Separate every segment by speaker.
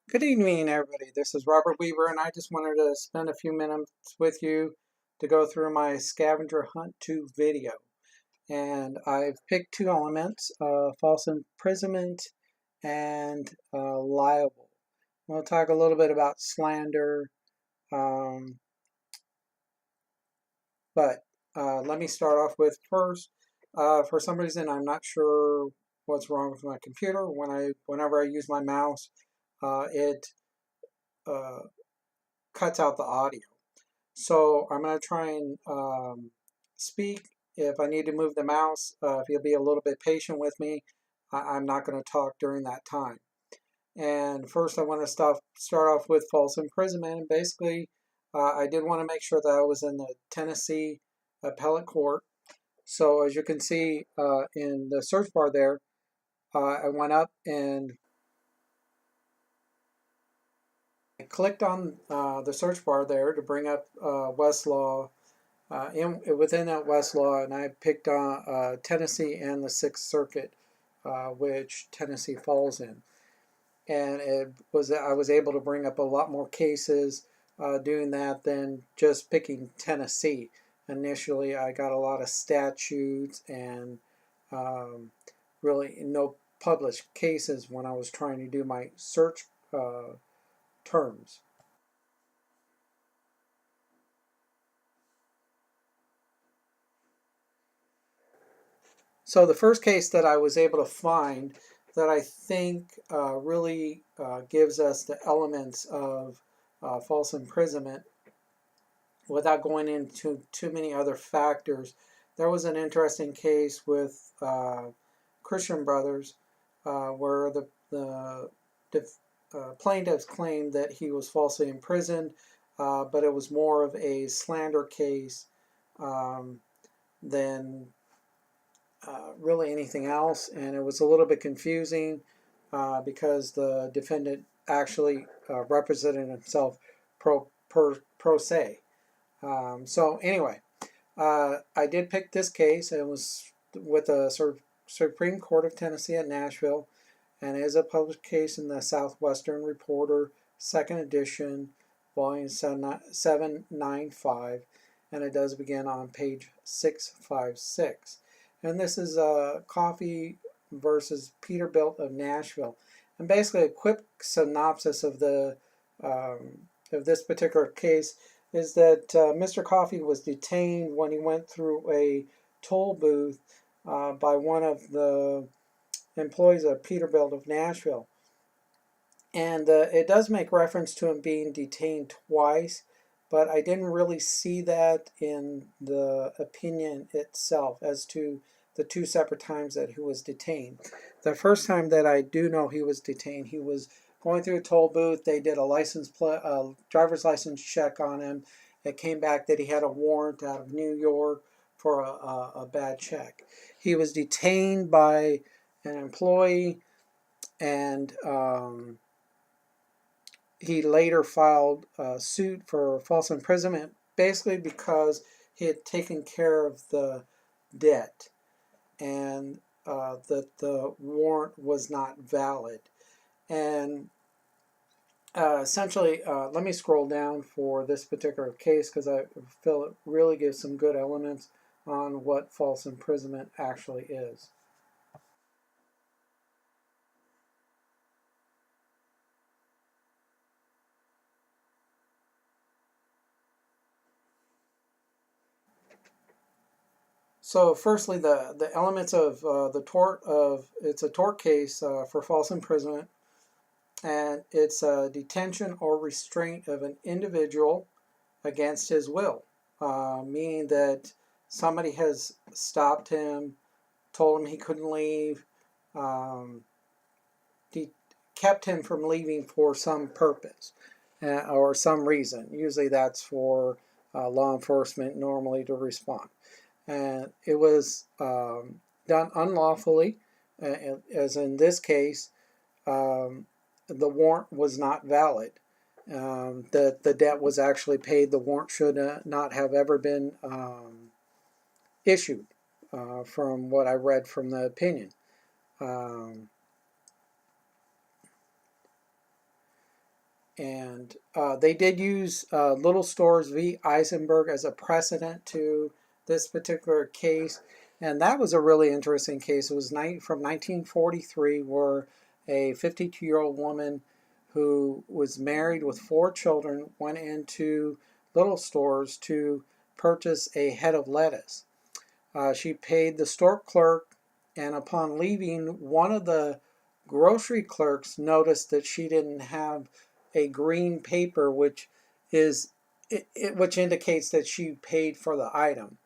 Speaker 1: Good evening, everybody. This is Robert Wieber, and I just wanted to spend a few minutes with you to go through my Scavenger Hunt 2 video. And I've picked two elements, false imprisonment and liable. We'll talk a little bit about slander, um, but let me start off with first, for some reason I'm not sure what's wrong with my computer. Whenever I use my mouse, it uh, cuts out the audio. So I'm going to try and speak. If I need to move the mouse, if you'll be a little bit patient with me, I'm not going to talk during that time. And first I want to start off with false imprisonment. And basically, I did want to make sure that I was in the Tennessee appellate court. So as you can see in the search bar there, I went up and I clicked on the search bar there to bring up Westlaw within that Westlaw, and I picked on Tennessee and the Sixth Circuit, which Tennessee falls in, and I was able to bring up a lot more cases doing that than just picking Tennessee. Initially, I got a lot of statutes and um, really no published cases when I was trying to do my search terms. So the first case that I was able to find that I think really gives us the elements of false imprisonment without going into too many other factors. There was an interesting case with Christian Brothers where the plaintiffs claimed that he was falsely imprisoned, but it was more of a slander case um, than really anything else, and it was a little bit confusing because the defendant actually represented himself pro se. So anyway, I did pick this case. It was with the Supreme Court of Tennessee at Nashville, and it is a published case in the Southwestern Reporter, second edition, volume 795, and it does begin on page 656. And this is Coffee versus Peterbilt of Nashville. And basically, a quick synopsis of this particular case is that Mr. Coffee was detained when he went through a toll booth by one of the employees of Peterbilt of Nashville. And it does make reference to him being detained twice, but I didn't really see that in the opinion itself as to the two separate times that he was detained. The first time that I do know he was detained, he was going through a toll booth. They did a driver's license check on him. It came back that he had a warrant out of New York for a bad check. He was detained by an employee, and he later filed a suit for false imprisonment, basically because he had taken care of the debt and that the warrant was not valid. And essentially, let me scroll down for this particular case because I feel it really gives some good elements on what false imprisonment actually is. So, firstly, the elements of the tort of it's a tort case for false imprisonment, and it's a detention or restraint of an individual against his will, meaning that somebody has stopped him, told him he couldn't leave, um, kept him from leaving for some purpose or some reason. Usually that's for law enforcement normally to respond. And it was done unlawfully, as in this case, um, the warrant was not valid. The debt was actually paid. The warrant should not have ever been issued, from what I read from the opinion. Um, And they did use Little Stores v. Eisenberg as a precedent to this particular case. And that was a really interesting case. It was from 1943, where a 52-year-old woman who was married with 4 children went into Little Stores to purchase a head of lettuce. She paid the store clerk, and upon leaving, one of the grocery clerks noticed that she didn't have a green paper, which is which indicates that she paid for the item.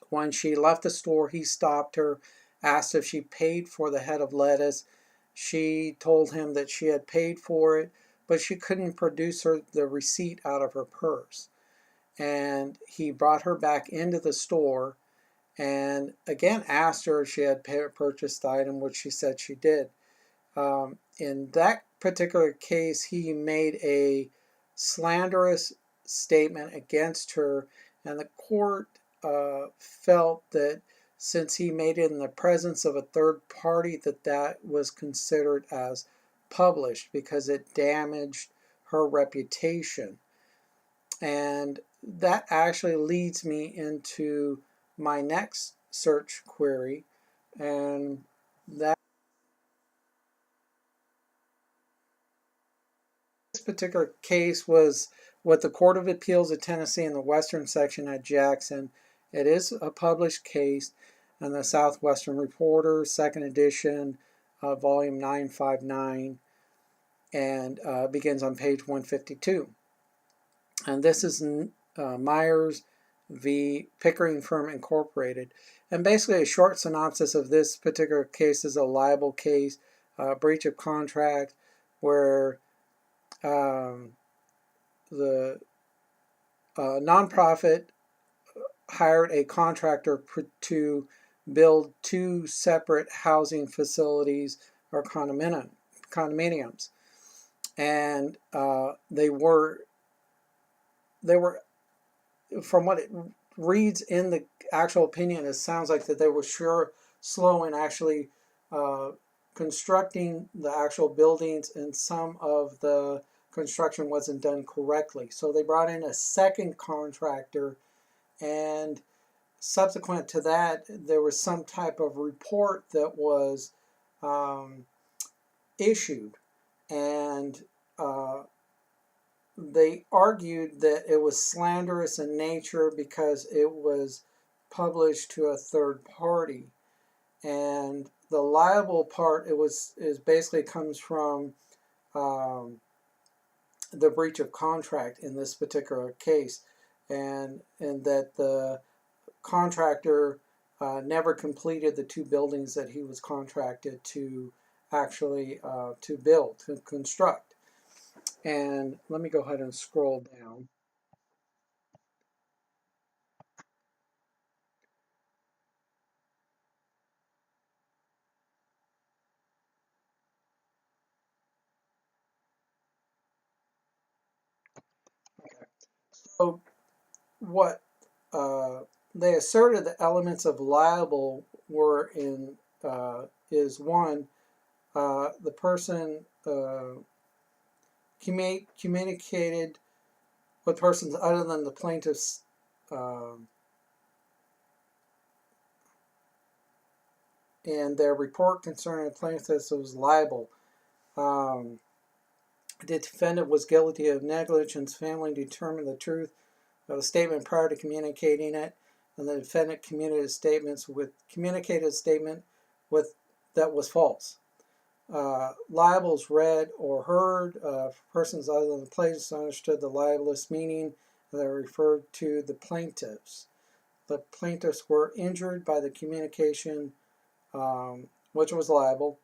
Speaker 1: When she left the store, he stopped her, asked if she paid for the head of lettuce. She told him that she had paid for it, but she couldn't produce the receipt out of her purse. And he brought her back into the store and again asked her if she had purchased the item, which she said she did. In that particular case, he made a slanderous statement against her, and the court felt that since he made it in the presence of a third party, that was considered as published because it damaged her reputation. And that actually leads me into my next search query, and that this particular case was with the Court of Appeals of Tennessee in the Western Section at Jackson. It is a published case in the Southwestern Reporter, 2nd edition, volume 959, and begins on page 152. And this is Myers v. Pickering Firm Incorporated. And basically a short synopsis of this particular case is a libel case, breach of contract, where the nonprofit hired a contractor to build 2 separate housing facilities or condominiums. And they were, from what it reads in the actual opinion, it sounds like that they were slow in actually constructing the actual buildings, and some of the construction wasn't done correctly. So they brought in a second contractor, and subsequent to that, there was some type of report that was issued, and they argued that it was slanderous in nature because it was published to a third party. And the liable part, is basically comes from the breach of contract in this particular case, and that the contractor never completed the 2 buildings that he was contracted to actually to build, to construct. And let me go ahead and scroll down. So what they asserted the elements of liable were in is one, the person communicated with persons other than the plaintiff's and their report concerning the plaintiff was liable. The defendant was guilty of negligence, failing to determine the truth of a statement prior to communicating it, and the defendant communicated a statement with that was false. Libels read or heard persons other than the plaintiffs understood the libelous meaning, and they referred to the plaintiffs. The plaintiffs were injured by the communication, which was libel,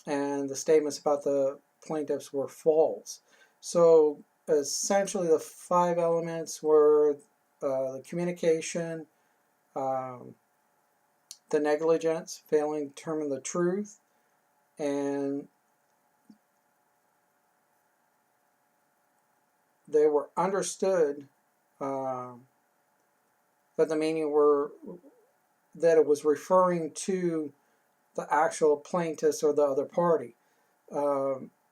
Speaker 1: and the statements about the plaintiffs were false. So essentially the 5 elements were the communication, the negligence, failing to determine the truth, and they were understood that the meaning were that it was referring to the actual plaintiffs or the other party.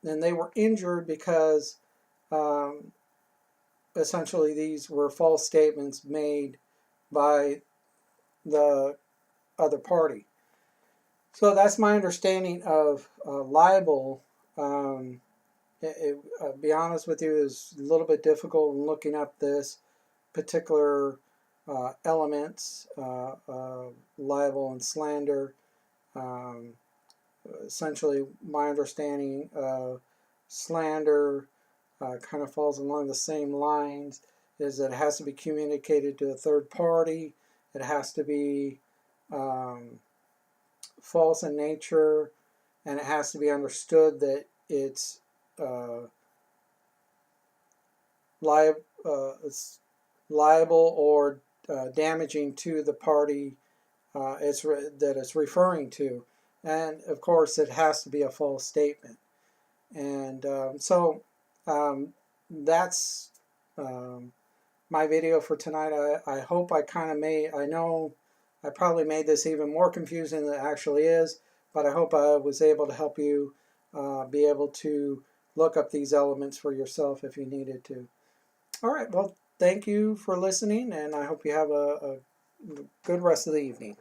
Speaker 1: And they were injured because essentially these were false statements made by the other party. So that's my understanding of libel. I'll be honest with you, is a little bit difficult in looking up this particular elements, libel and slander. Um, Essentially, my understanding of slander kind of falls along the same lines, is that it has to be communicated to a third party. It has to be false in nature, and it has to be understood that it's it's liable or damaging to the party that it's referring to. And of course, it has to be a false statement. And so that's my video for tonight. I hope I kind of made, I know I probably made this even more confusing than it actually is, but I hope I was able to help you be able to look up these elements for yourself if you needed to. All right, well, thank you for listening, and I hope you have a good rest of the evening.